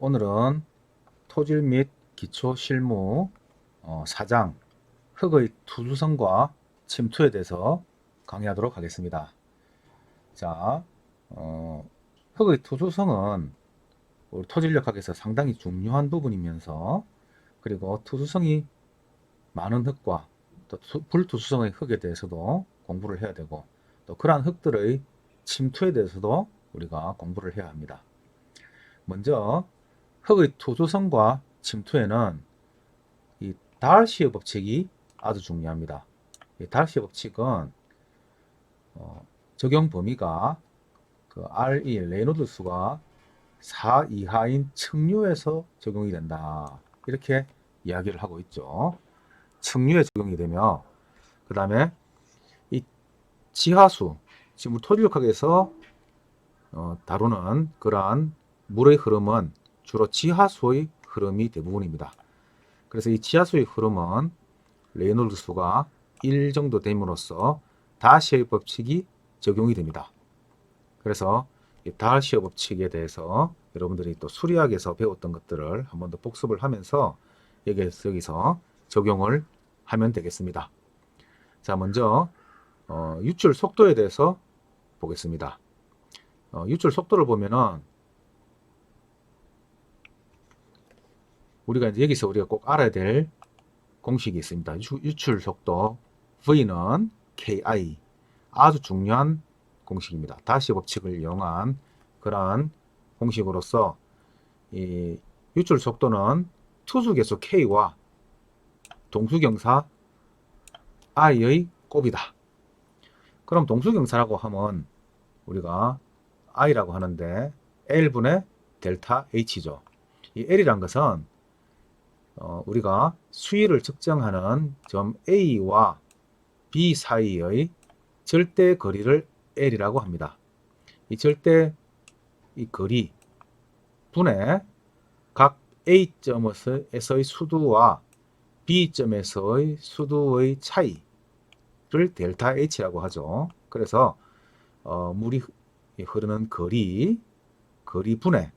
오늘은 토질 및 기초 실무 4장 흙의 투수성과 침투에 대해서 강의하도록 하겠습니다. 자, 흙의 투수성은 우리 토질력학에서 상당히 중요한 부분이면서 그리고 투수성이 많은 흙과 또 불투수성의 흙에 대해서도 공부를 해야 되고 또 그러한 흙들의 침투에 대해서도 우리가 공부를 해야 합니다. 먼저 흙의 투수성과 침투에는 이 달시의 법칙이 아주 중요합니다. 이 달시의 법칙은 적용 범위가 그 RE 레이놀드 수가 4 이하인 측류에서 적용이 된다. 이렇게 이야기를 하고 있죠. 측류에 적용이 되며 그 다음에 이 지하수, 지금 토지력학에서 다루는 그러한 물의 흐름은 주로 지하수의 흐름이 대부분입니다. 그래서 이 지하수의 흐름은 레이놀드 수가 1 정도 됨으로써 다시의 법칙이 적용이 됩니다. 그래서 이 다시의 법칙에 대해서 여러분들이 또 수리학에서 배웠던 것들을 한 번 더 복습을 하면서 여기서 적용을 하면 되겠습니다. 자, 먼저 유출 속도에 대해서 보겠습니다. 유출 속도를 보면은 여기서 우리가 꼭 알아야 될 공식이 있습니다. 유출 속도 V는 KI, 아주 중요한 공식입니다. 다시 법칙을 이용한 그러한 공식으로서 이 유출 속도는 투수계수 K와 동수경사 I의 곱이다. 그럼 동수경사라고 하면 우리가 I라고 하는데 L분의 델타 H죠. 이 L이란 것은 우리가 수위를 측정하는 점 A와 B 사이의 절대 거리를 L이라고 합니다. 이 절대 이 거리 분의 각 A점에서의 수두와 B점에서의 수두의 차이를 델타 H라고 하죠. 그래서 물이 흐르는 거리 분의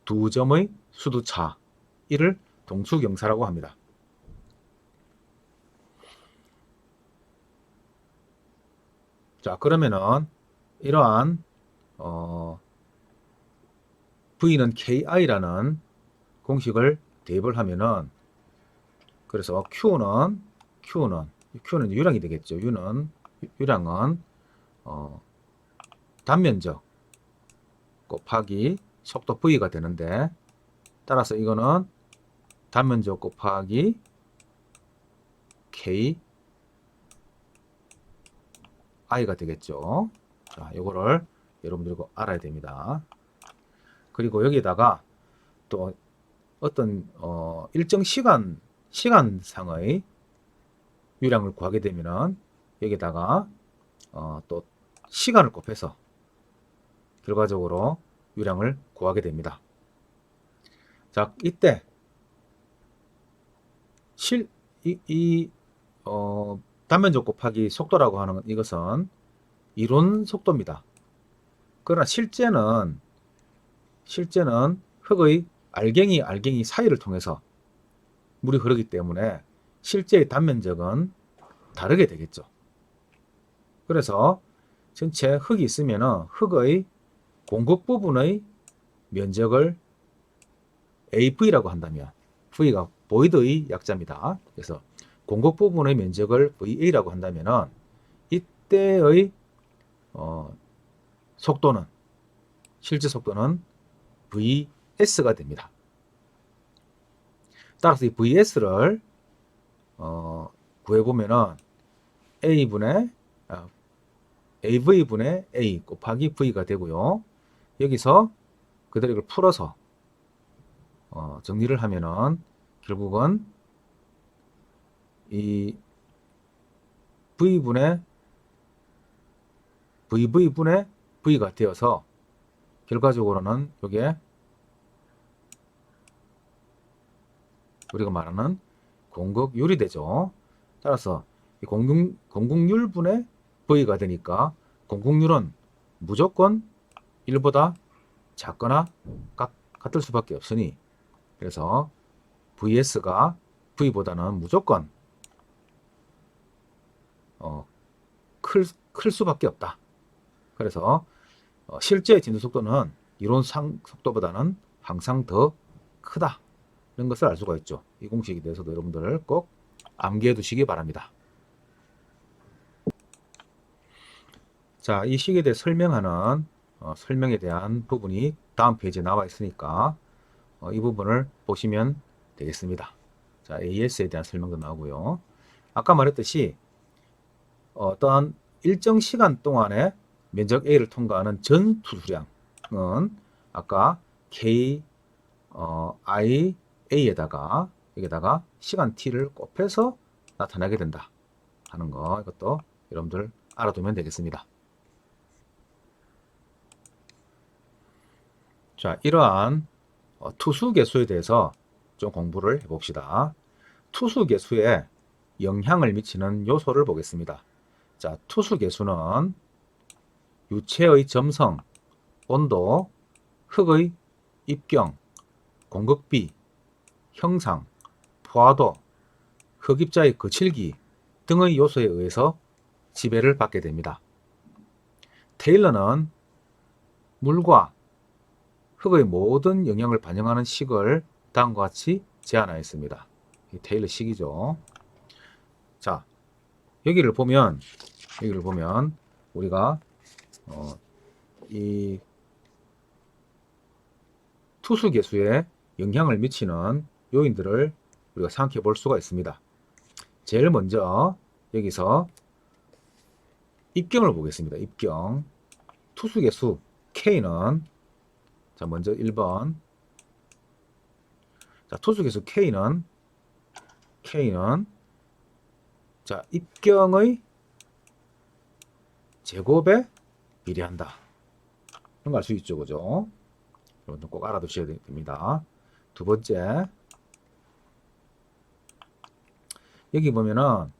두 점의 수두 차, 이를 동수경사라고 합니다. 자, 그러면은 이러한 V는 KI라는 공식을 대입을 하면은 그래서 Q는 유량이 되겠죠. 유량은 단면적 곱하기 속도 V가 되는데 따라서 이거는 단면적 곱하기 K I가 되겠죠. 자, 요거를 여러분들이 알아야 됩니다. 그리고 여기에다가 또 어떤 일정 시간상의 유량을 구하게 되면은 여기에다가 또 시간을 곱해서 결과적으로 유량을 구하게 됩니다. 자, 이때 단면적 곱하기 속도라고 하는 이것은 이론 속도입니다. 그러나 실제는 흙의 알갱이 사이를 통해서 물이 흐르기 때문에 실제의 단면적은 다르게 되겠죠. 그래서 전체 흙이 있으면 흙의 공급 부분의 면적을 AV라고 한다면, V가 보이드의 약자입니다. 그래서 공급 부분의 면적을 VA라고 한다면 이때의 속도는, 실제 속도는 VS가 됩니다. 따라서 이 VS를 구해보면은 AV분의 A 곱하기 V가 되고요. 여기서 그대로 이걸 풀어서 정리를 하면은 결국은 이 VV분의 V가 되어서 결과적으로는 이게 우리가 말하는 공급률이 되죠. 따라서 이 공급률분의 V가 되니까 공급률은 무조건 1보다 작거나 같을 수밖에 없으니, 그래서 vs가 v보다는 무조건 클 수밖에 없다. 그래서 실제 진도 속도는 이론상 속도보다는 항상 더 크다. 이런 것을 알 수가 있죠. 이 공식에 대해서도 여러분들 꼭 암기해 두시기 바랍니다. 자, 이 식에 대해 설명하는 설명에 대한 부분이 다음 페이지에 나와 있으니까 이 부분을 보시면 되겠습니다. 자, AS에 대한 설명도 나오고요. 아까 말했듯이 어떠한 일정 시간 동안에 면적 A를 통과하는 전 투수량은 아까 K, I, A에다가 여기다가 시간 T를 곱해서 나타나게 된다 하는 거, 이것도 여러분들 알아두면 되겠습니다. 자, 이러한 투수 개수에 대해서 좀 공부를 해봅시다. 투수 개수에 영향을 미치는 요소를 보겠습니다. 자, 투수 개수는 유체의 점성, 온도, 흙의 입경, 공급비, 형상, 포화도, 흙입자의 거칠기 등의 요소에 의해서 지배를 받게 됩니다. 테일러는 물과 흙의 모든 영향을 반영하는 식을 다음과 같이 제안하였습니다. 이 테일러 식이죠. 자, 여기를 보면 우리가 이 투수 개수에 영향을 미치는 요인들을 우리가 생각해 볼 수가 있습니다. 제일 먼저 여기서 입경을 보겠습니다. 입경. 투수 개수 K는, 자, 먼저 1번. 자, 투수 개수 K는 자, 입경의 제곱에 비례한다. 그런 거 알 수 있죠, 그죠? 여러분들 꼭 알아두셔야 됩니다. 두 번째, 여기 보면은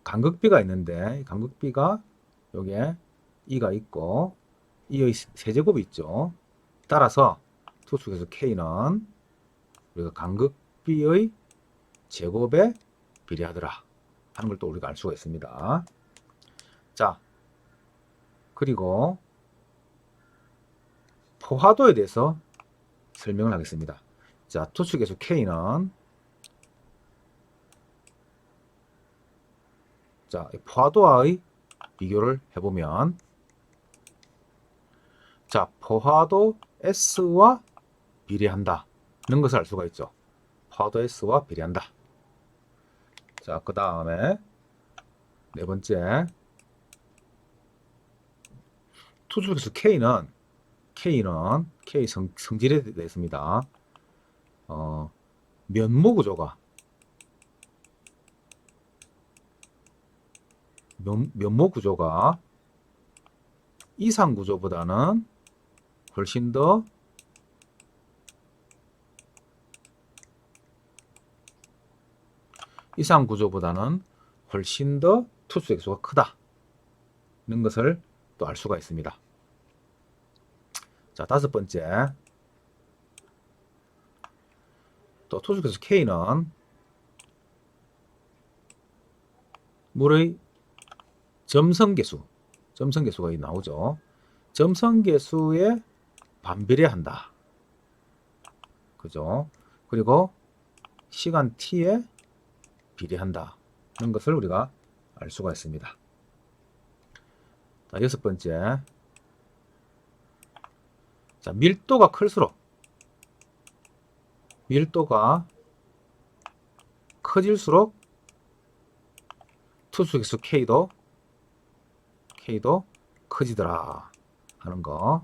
간극비가 있는데, 간극비가 여기에 2가 있고 2의 세제곱이 있죠. 따라서 투수 개수 K는 우리가 간극비의 제곱에 비례하더라 하는 걸 또 우리가 알 수가 있습니다. 자, 그리고 포화도에 대해서 설명을 하겠습니다. 자, 투수 개수 K는, 자, 포화도와의 비교를 해보면, 자, 포화도 S와 비례한다 는 것을 알 수가 있죠. 포화도 S와 비례한다. 자, 그 다음에 네 번째, 투수 개수 K는 K 성질에 대해서입니다. 면모 구조가 이상 구조보다는 훨씬 더 투수 개수가 크다는 것을 또 알 수가 있습니다. 자, 다섯 번째, 또 투수 개수 K는 물의 점성계수가 나오죠. 점성계수에 반비례한다. 그죠? 그리고 시간 t에 비례한다는 것을 우리가 알 수가 있습니다. 자, 여섯 번째, 자, 밀도가 커질수록 투수 개수 K도 커지더라 하는 거.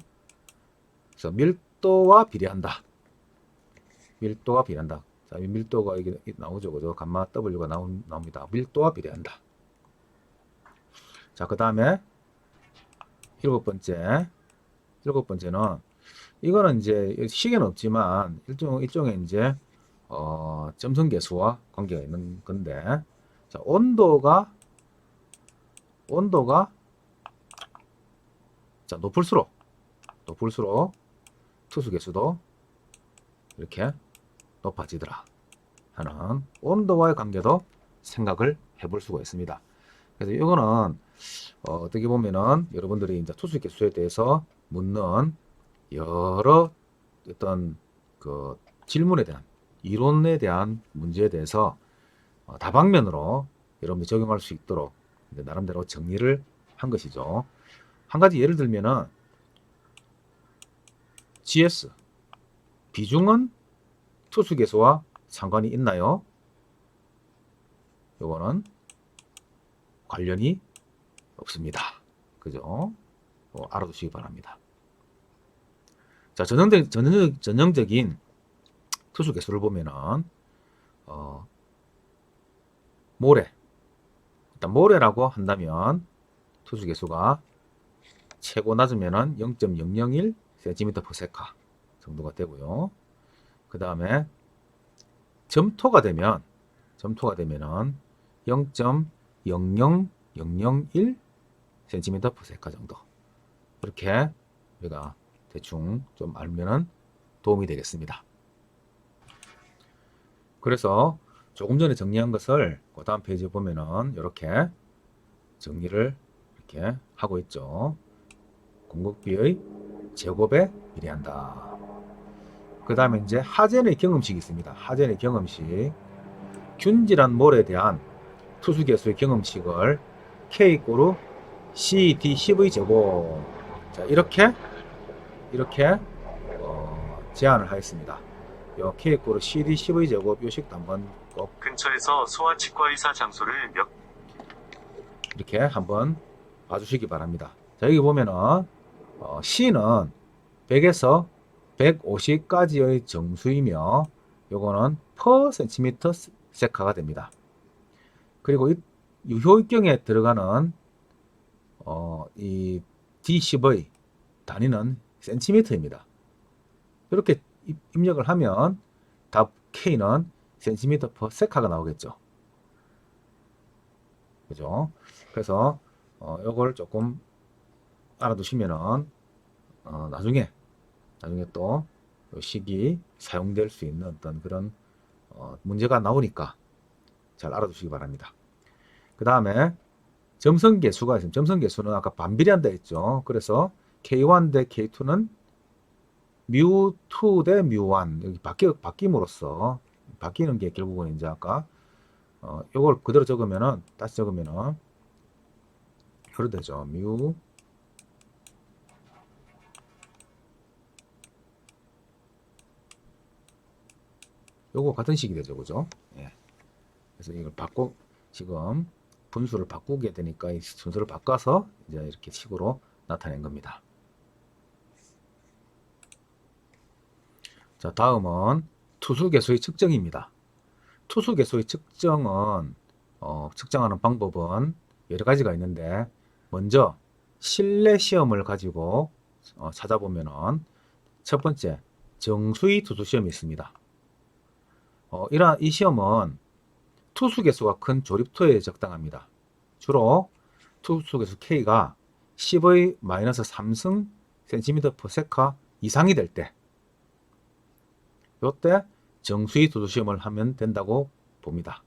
그래서 밀도와 비례한다. 자, 이 밀도가 이게 나오죠, 그죠? 감마 W가 나옵니다. 밀도와 비례한다. 자, 그 다음에 일곱 번째는 이거는 이제 식에는 없지만 일종의 이제 점성계수와 관계가 있는 건데, 자, 온도가 자, 높을수록 투수 개수도 이렇게 높아지더라 하는 온도와의 관계도 생각을 해볼 수가 있습니다. 그래서 이거는 어떻게 보면은 여러분들이 이제 투수 개수에 대해서 묻는 여러 어떤 그 질문에 대한 이론에 대한 문제에 대해서 다방면으로 여러분들이 적용할 수 있도록 나름대로 정리를 한 것이죠. 한 가지 예를 들면은 GS 비중은 투수 개수와 상관이 있나요? 요거는 관련이 없습니다. 그죠? 알아두시기 바랍니다. 자, 전형적인 투수 개수를 보면은 모래, 일단 모래라고 한다면 투수 개수가 최고 낮으면은 0.001 cm/s 정도가 되고요. 그 다음에 점토가 되면은 0.00001 cm/s 정도. 이렇게 우리가 대충 좀 알면은 도움이 되겠습니다. 그래서 조금 전에 정리한 것을 그 다음 페이지에 보면은 이렇게 정리를 이렇게 하고 있죠. 공급비의 제곱에 비례한다. 그 다음에 이제 하젠의 경험식이 있습니다. 하젠의 경험식. 균질한 몰에 대한 투수 개수의 경험식을 K=CT 10의 제곱. 자, 이렇게 제안을 하였습니다. 요 K=CD 10의 제곱 요식도 한번 꼭 근처에서 소아치과의사 장소를 이렇게 한번 봐주시기 바랍니다. 자, 여기 보면은 C는 100에서 150까지의 정수이며 요거는 per cm 세카가 됩니다. 그리고 이 유효익경에 들어가는 이 D10의 단위는 센티미터입니다. 이렇게 입력을 하면 답 K는 센티미터 per 세카가 나오겠죠. 그죠? 그래서 요걸 조금 알아두시면은 나중에 또 식이 사용될 수 있는 어떤 그런 문제가 나오니까 잘 알아두시기 바랍니다. 그 다음에 점성계수가 있습니다. 점성계수는 아까 반비례한다 했죠. 그래서 K1 대 K2는 뮤2 대 뮤1 여기 바뀜으로써 바뀌는 게 결국은 이제 아까 요걸 그대로 적으면은 다시 적으면은 그러 되죠. 뮤 요거 같은 식이 되죠. 그죠? 예. 그래서 이걸 지금 분수를 바꾸게 되니까 이 순서를 바꿔서 이제 이렇게 식으로 나타낸 겁니다. 자, 다음은 투수개수의 측정입니다. 투수개수의 측정은 측정하는 방법은 여러 가지가 있는데 먼저 실내 시험을 가지고 찾아보면은 첫 번째 정수의 투수 시험이 있습니다. 이 시험은 투수 개수가 큰 조립토에 적당합니다. 주로 투수 개수 K가 10의 마이너스 3승 cm/s 이상이 될 때, 이때 정수의 투수 시험을 하면 된다고 봅니다.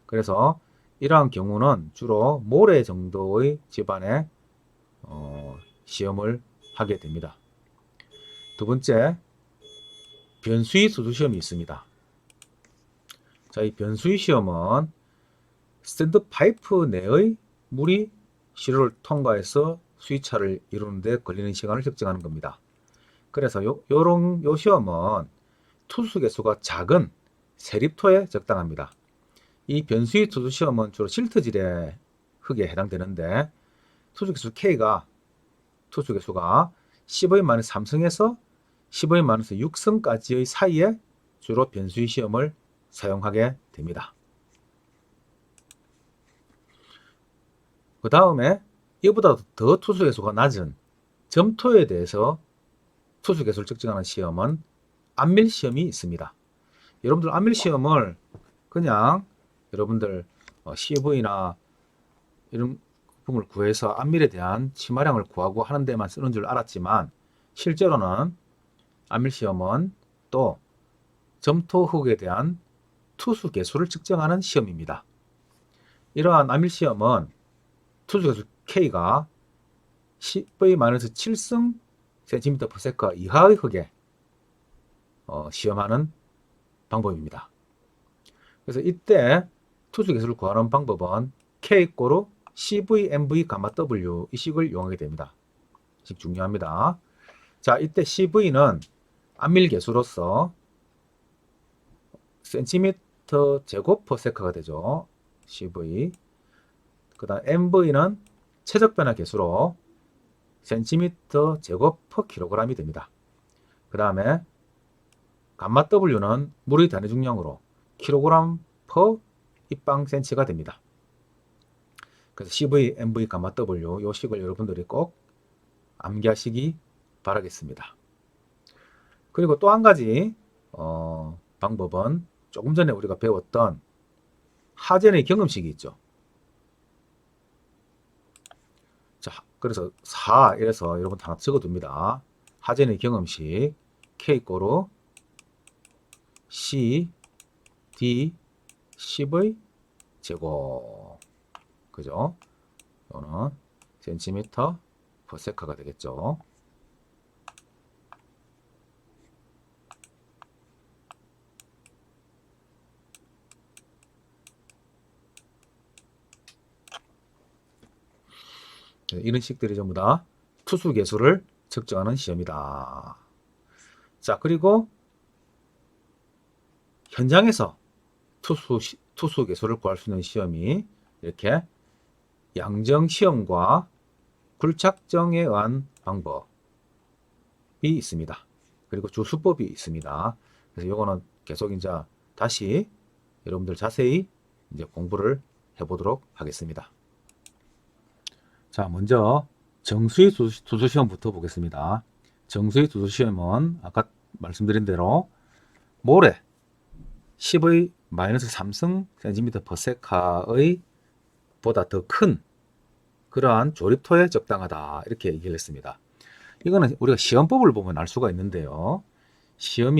그래서 이러한 경우는 주로 모래 정도의 집안에 시험을 하게 됩니다. 두 번째, 변수의 투수 시험이 있습니다. 자, 이 변수의 시험은 스탠드 파이프 내의 물이 시로를 통과해서 수위차를 이루는 데 걸리는 시간을 측정하는 겁니다. 그래서 요 시험은 투수 개수가 작은 세립토에 적당합니다. 이 변수의 투수 시험은 주로 실트질의 흙에 해당되는데 투수 개수가 10의 마이너스 3승에서 10의 마이너스 6승까지의 사이에 주로 변수의 시험을 사용하게 됩니다. 그 다음에 이보다 더 투수 개수가 낮은 점토에 대해서 투수 개수를 측정하는 시험은 안밀 시험이 있습니다. 여러분들 안밀 시험을 그냥 여러분들 CV나 이런 부품을 구해서 안밀에 대한 치마량을 구하고 하는 데만 쓰는 줄 알았지만 실제로는 안밀 시험은 또 점토흑에 대한 투수 개수를 측정하는 시험입니다. 이러한 암일 시험은 투수 개수 K가 10V-7승 cm/s 이하의 흙에 시험하는 방법입니다. 그래서 이때 투수 개수를 구하는 방법은 K=CV MV 감마 W 이 식을 이용하게 됩니다. 이 식 중요합니다. 자, 이때 CV는 암밀 개수로서 센티미터 제곱 퍼 세카가 되죠. CV. 그 다음 MV는 최적 변화 개수로 센티미터 제곱 퍼 킬로그램이 됩니다. 그 다음에 감마 W는 물의 단위 중량으로 킬로그램 퍼 입방 센치가 됩니다. 그래서 CV, MV, 감마 W 요 식을 여러분들이 꼭 암기하시기 바라겠습니다. 그리고 또 한 가지 방법은 조금 전에 우리가 배웠던 하젠의 경음식이 있죠. 자, 그래서 4 이래서 여러분 하나 적어둡니다. 하젠의 경음식 K=C D 10의 제곱, 그죠? 이거는 센티미터 퍼 세카가 되겠죠. 이런 식들이 전부 다 투수 개수를 측정하는 시험이다. 자, 그리고 현장에서 투수 개수를 구할 수 있는 시험이 이렇게 양정 시험과 굴착정에 의한 방법이 있습니다. 그리고 주수법이 있습니다. 그래서 이거는 계속 이제 다시 여러분들 자세히 이제 공부를 해보도록 하겠습니다. 자, 먼저 정수의 투수 시험부터 보겠습니다. 정수의 투수 시험은 아까 말씀드린 대로 모래 10의 -3승 cm/s의 보다 더 큰 그러한 조립토에 적당하다, 이렇게 얘기를 했습니다. 이거는 우리가 시험법을 보면 알 수가 있는데요. 시험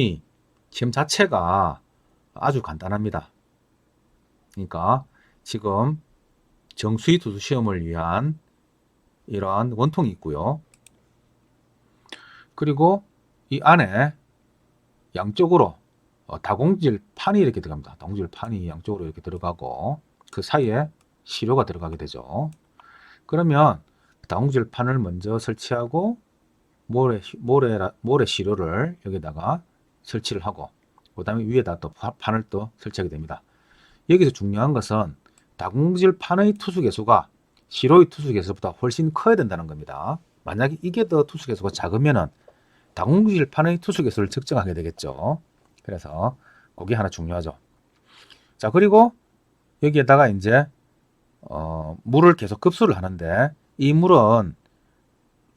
자체가 아주 간단합니다. 그러니까 지금 정수의 투수 시험을 위한 이러한 원통이 있고요. 그리고 이 안에 양쪽으로 다공질 판이 이렇게 들어갑니다. 다공질 판이 양쪽으로 이렇게 들어가고 그 사이에 시료가 들어가게 되죠. 그러면 다공질 판을 먼저 설치하고 모래 시료를 여기다가 설치를 하고 그 다음에 위에다 또 판을 또 설치하게 됩니다. 여기서 중요한 것은 다공질 판의 투수 개수가 시료의 투수 개수보다 훨씬 커야 된다는 겁니다. 만약에 이게 더 투수 개수가 작으면은 다공질 판의 투수 개수를 측정하게 되겠죠. 그래서 그게 하나 중요하죠. 자, 그리고 여기에다가 이제 물을 계속 급수를 하는데 이 물은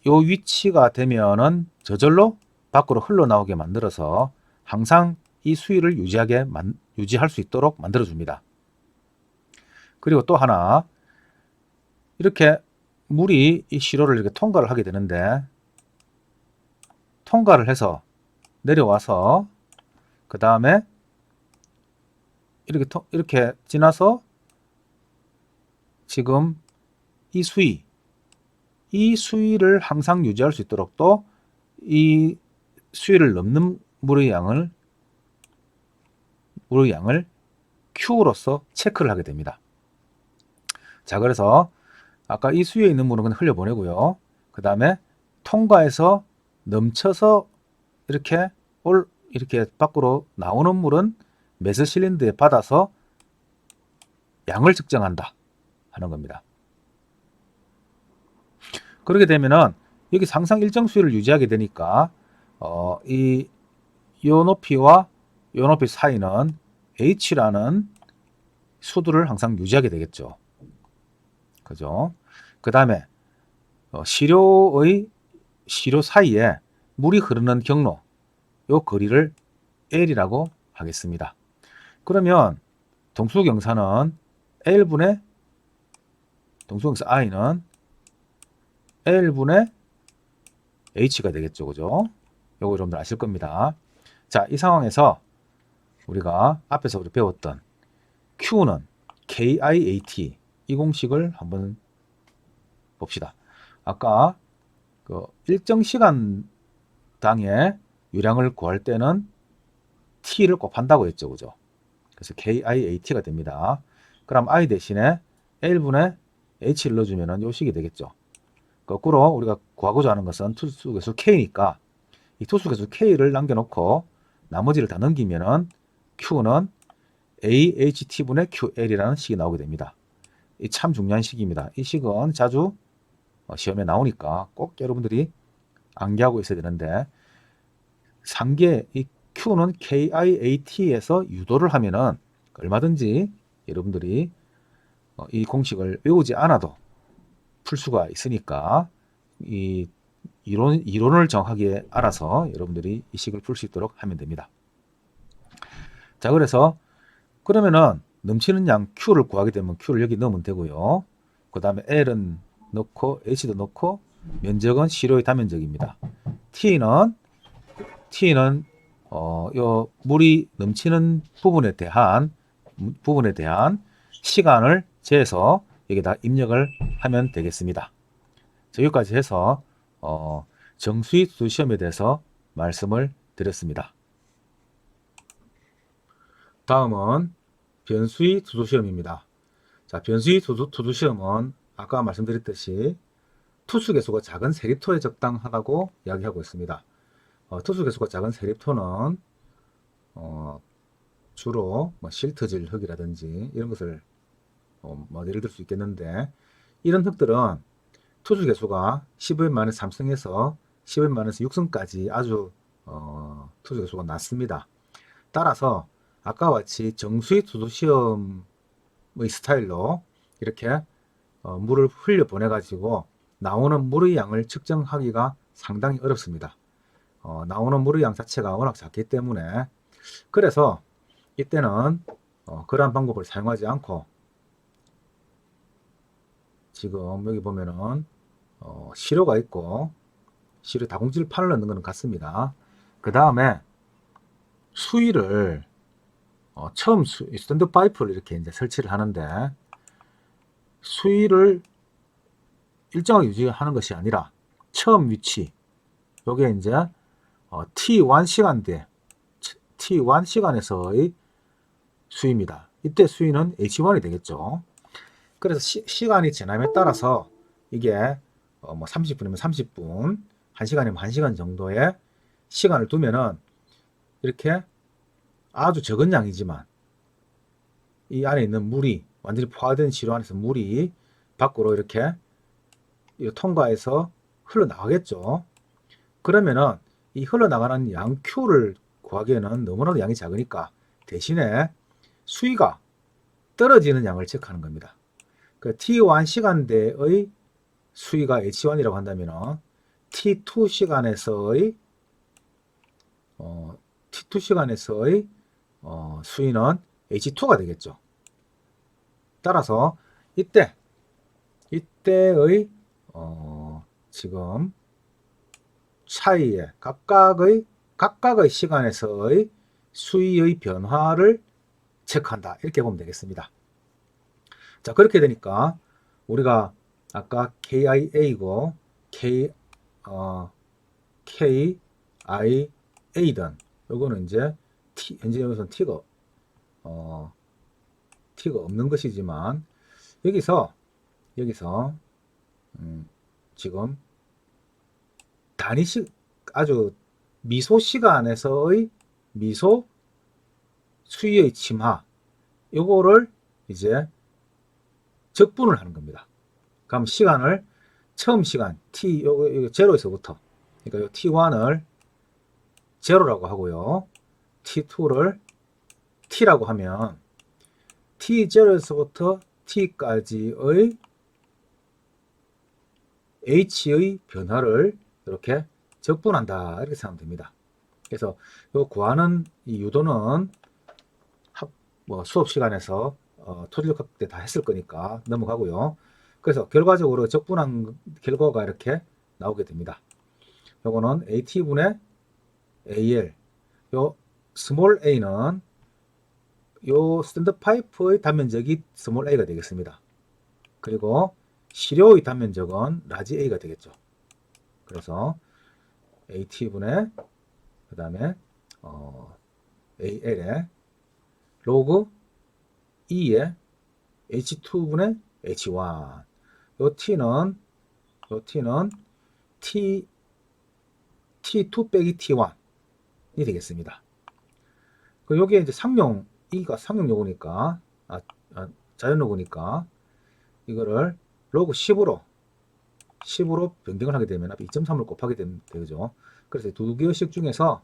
요 위치가 되면은 저절로 밖으로 흘러나오게 만들어서 항상 이 수위를 유지할 수 있도록 만들어 줍니다. 그리고 또 하나, 이렇게 물이 이 시로를 이렇게 통과를 하게 되는데 통과를 해서 내려와서 그 다음에 이렇게 지나서 지금 이 수위를 항상 유지할 수 있도록 또 이 수위를 넘는 물의 양을 Q로서 체크를 하게 됩니다. 자, 그래서 아까 이 수위에 있는 물은 그냥 흘려보내고요. 그 다음에 통과해서 넘쳐서 이렇게 밖으로 나오는 물은 메스실린더에 받아서 양을 측정한다 하는 겁니다. 그렇게 되면은 여기 항상 일정 수위를 유지하게 되니까 요 높이와 요 높이 사이는 H라는 수두를 항상 유지하게 되겠죠. 그죠? 그 다음에 시료 사이에 물이 흐르는 경로, 요 거리를 L이라고 하겠습니다. 그러면 동수경사는 동수경사 I는 L분의 H가 되겠죠. 그죠? 요거 여러분들 아실 겁니다. 자, 이 상황에서 우리가 앞에서 우리 배웠던 Q는 KIAT 이 공식을 한번 봅시다. 아까 그 일정 시간 당의 유량을 구할 때는 T를 곱한다고 했죠. 그죠? 그래서 KIAT가 됩니다. 그럼 I 대신에 1분의 H를 넣어주면 요 식이 되겠죠. 거꾸로 우리가 구하고자 하는 것은 투수계수 K니까 이 투수계수 K를 남겨놓고 나머지를 다 넘기면은 Q는 AHT분의 QL이라는 식이 나오게 됩니다. 이 참 중요한 식입니다. 이 식은 자주 시험에 나오니까 꼭 여러분들이 암기하고 있어야 되는데 상계 이 Q는 KIAT에서 유도를 하면은 얼마든지 여러분들이 이 공식을 외우지 않아도 풀 수가 있으니까 이 이론을 정확하게 알아서 여러분들이 이 식을 풀 수 있도록 하면 됩니다. 자, 그래서 그러면은 넘치는 양 Q를 구하게 되면 Q를 여기 넣으면 되고요. 그 다음에 L은 넣고 H도 넣고 면적은 시료의 다면적입니다. T는 요 물이 넘치는 부분에 대한 시간을 재서 여기다 입력을 하면 되겠습니다. 자, 여기까지 해서 정수위 투수 시험에 대해서 말씀을 드렸습니다. 다음은 변수위 투수 시험입니다. 자, 변수위 투수 시험은 아까 말씀드렸듯이 투수 개수가 작은 세립토에 적당하다고 이야기하고 있습니다. 투수 개수가 작은 세립토는 주로 뭐 실트질 흙이라든지 이런 것을 뭐 예를 들 수 있겠는데, 이런 흙들은 투수 개수가 15인-3승에서 15인-6승까지 아주 투수 개수가 낮습니다. 따라서 아까와 같이 정수위 투수 시험의 스타일로 이렇게 물을 흘려 보내 가지고 나오는 물의 양을 측정하기가 상당히 어렵습니다. 나오는 물의 양 자체가 워낙 작기 때문에, 그래서 이때는 그러한 방법을 사용하지 않고 지금 여기 보면은 시료가 있고 시료 다공질 판을 넣는 것은 같습니다. 그 다음에 수위를 처음 스탠드 파이프를 이렇게 이제 설치를 하는데, 수위를 일정하게 유지하는 것이 아니라 처음 위치 요게 이제 T1 시간대 T1 시간에서의 수위입니다. 이때 수위는 H1이 되겠죠. 그래서 시간이 지남에 따라서 이게 뭐 30분이면 30분, 1시간이면 1시간 정도의 시간을 두면은 이렇게 아주 적은 양이지만 이 안에 있는 물이 완전히 포화된 시료 안에서 물이 밖으로 이렇게 통과해서 흘러나가겠죠. 그러면은 이 흘러나가는 양 Q를 구하기에는 너무나도 양이 작으니까 대신에 수위가 떨어지는 양을 체크하는 겁니다. 그 T1 시간대의 수위가 H1이라고 한다면 T2 시간에서의 수위는 H2가 되겠죠. 따라서 이때의 지금 차이에 각각의 시간에서의 수위의 변화를 체크한다, 이렇게 보면 되겠습니다. 자, 그렇게 되니까 우리가 아까 KIA고 KIA든 요거는 이제 현재 여기서는 T가 없는 것이지만 여기서 지금 단위식 아주 미소 시간에서의 미소 수위의 침하 요거를 이제 적분을 하는 겁니다. 그럼 시간을 처음 시간 T 요 제로에서부터, 그러니까 요 T1을 제로라고 하고요, T2를 T라고 하면 T0에서부터 T까지의 H의 변화를 이렇게 적분한다, 이렇게 생각하면 됩니다. 그래서 요 구하는 이 유도는 수업 시간에서 토지력학 때 다 했을 거니까 넘어가고요. 그래서 결과적으로 적분한 결과가 이렇게 나오게 됩니다. 요거는 AT분의 AL, 요 스몰 a는 요 스탠드 파이프의 단면적이 스몰 a가 되겠습니다. 그리고 시료의 단면적은 라지 a가 되겠죠. 그래서 at분의 그 다음에 al에 로그 2에 h2분의 h1. 요 t는 t2 빼기 t1이 되겠습니다. 그 여기에 이제 상용, 이가 상용 요구니까, 자연 요구니까, 이거를 로그 10으로 변경을 하게 되면 앞에 2.3을 곱하게 되죠. 그래서 두 개씩 중에서,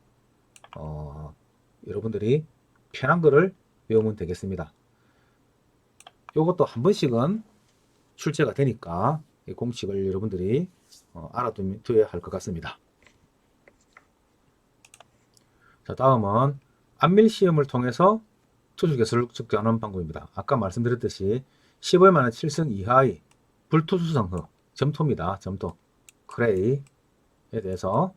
여러분들이 편한 거를 외우면 되겠습니다. 요것도 한 번씩은 출제가 되니까, 이 공식을 여러분들이 알아두어야 할 것 같습니다. 자, 다음은 안밀 시험을 통해서 투수 개수를 측정하는 방법입니다. 아까 말씀드렸듯이 15의 만화 7승 이하의 불투수성 후 점토입니다. 점토 크레이에 대해서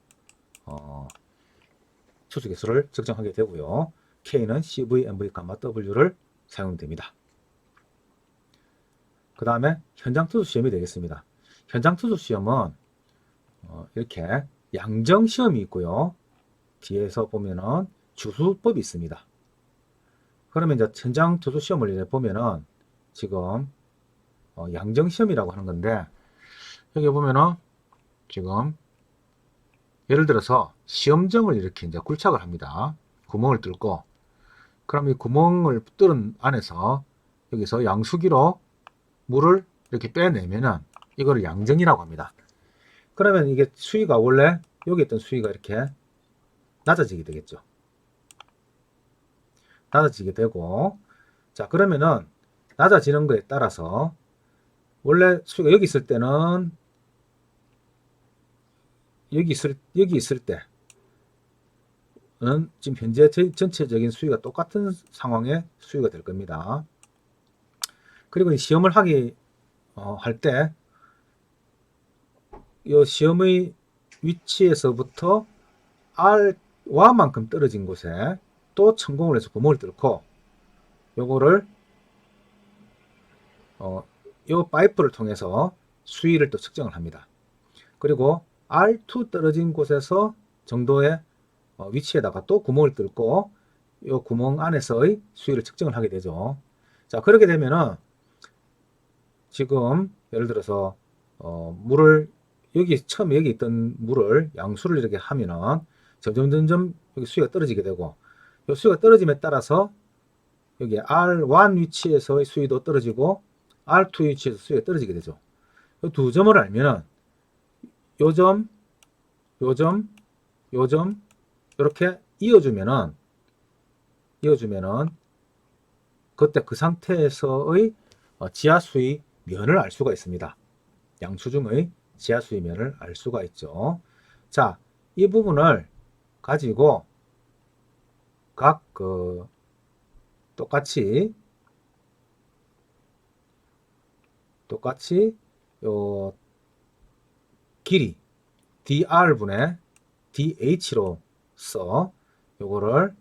투수 개수를 측정하게 되고요. K는 CV, MV, W를 사용됩니다. 그 다음에 현장 투수 시험이 되겠습니다. 현장 투수 시험은 이렇게 양정 시험이 있고요. 뒤에서 보면은 주수법이 있습니다. 그러면 이제 현장 투수 시험을 이제 보면은 지금 양정 시험이라고 하는 건데 여기 보면은 지금 예를 들어서 시험정을 이렇게 이제 굴착을 합니다. 구멍을 뚫고 그럼 이 구멍을 뚫은 안에서 여기서 양수기로 물을 이렇게 빼내면은 이거를 양정이라고 합니다. 그러면 이게 수위가 원래 여기 있던 수위가 이렇게 낮아지게 되겠죠. 낮아지게 되고 자 그러면은 낮아지는 거에 따라서 원래 수위가 여기 있을 때는 여기 있을 때는 지금 현재 전체적인 수위가 똑같은 상황의 수위가 될 겁니다. 그리고 이 시험을 할 때 이 시험의 위치에서부터 R와만큼 떨어진 곳에 또 천공을 해서 구멍을 뚫고 요거를 요 파이프를 통해서 수위를 또 측정을 합니다. 그리고 R2 떨어진 곳에서 정도의 위치에다가 또 구멍을 뚫고 이 구멍 안에서의 수위를 측정을 하게 되죠. 자, 그렇게 되면은 지금 예를 들어서 물을 처음에 여기 있던 물을 양수를 이렇게 하면은 점점 여기 수위가 떨어지게 되고 이 수위가 떨어짐에 따라서 여기 R1 위치에서의 수위도 떨어지고 R2 위치에서 수위가 떨어지게 되죠. 이 두 점을 알면은 요 점, 요 점, 요 점 이렇게 이어주면은 그때 그 상태에서의 지하수위 면을 알 수가 있습니다. 양수 중의 지하수위 면을 알 수가 있죠. 자, 이 부분을 가지고 각 똑같이 요 길이 dr분의 dh로서 요거를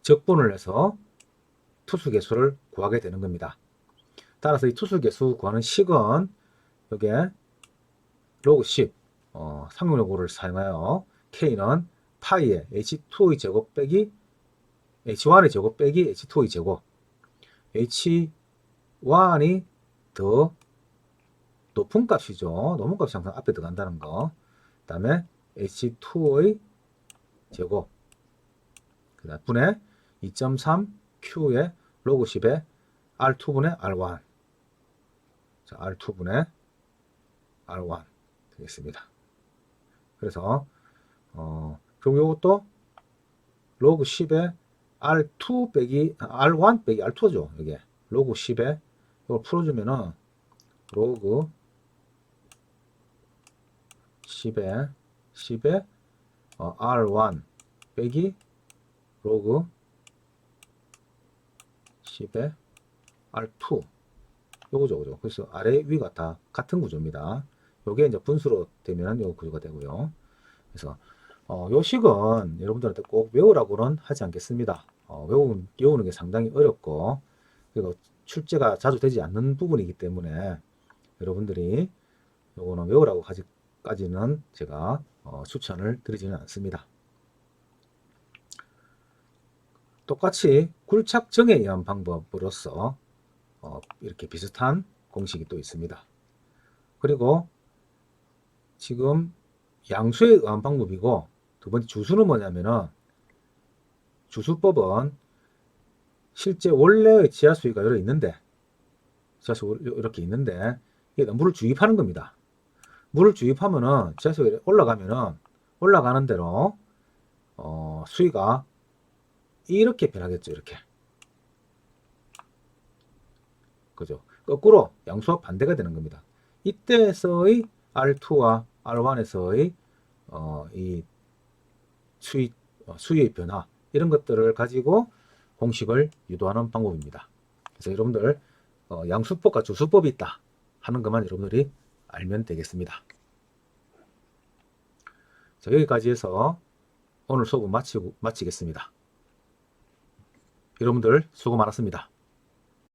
적분을 해서 투수 개수를 구하게 되는 겁니다. 따라서 이 투수 개수 구하는 식은 여기에 로그 10 상용요구를 사용하여 K는 파이의 H2의 제곱 빼기 H1의 제곱 빼기 H2의 제곱 H1이 더 높은 값이죠. 높은 값이 항상 앞에 들어간다는 거. 그 다음에 H2의 제곱 그 다음 분의 2.3Q의 로그 10의 R2분의 R1 자, R2분의 R1 되겠습니다. 그래서 그리고 이것도 로그 10의 R2 빼기 R1 빼기 R2죠. 이게 로그 10에 이걸 풀어주면은 로그 10에 R1 빼기 로그 10에 R2 요거죠. 그죠? 그래서 아래 위가 다 같은 구조입니다. 요게 이제 분수로 되면 요 구조가 되고요. 그래서 요 식은 여러분들한테 꼭 외우라고는 하지 않겠습니다. 외우는 게 상당히 어렵고, 그리고 출제가 자주 되지 않는 부분이기 때문에 여러분들이 요거는 외우라고 까지는 제가 추천을 드리지는 않습니다. 똑같이 굴착정에 의한 방법으로서 이렇게 비슷한 공식이 또 있습니다. 그리고 지금 양수에 의한 방법이고, 두 번째 주수는 뭐냐면은, 주수법은 실제 원래의 지하수위가 이렇게 있는데, 이게 물을 주입하는 겁니다. 물을 주입하면은 지하수위가 올라가는 대로 수위가 이렇게 변하겠죠. 이렇게. 그죠? 거꾸로 양수와 반대가 되는 겁니다. 이때에서의 R2와 R1에서의 이 수위의 변화, 이런 것들을 가지고 공식을 유도하는 방법입니다. 그래서 여러분들 양수법과 주수법이 있다 하는 것만 여러분들이 알면 되겠습니다. 자, 여기까지 해서 오늘 수업은 마치겠습니다. 여러분들 수고 많았습니다.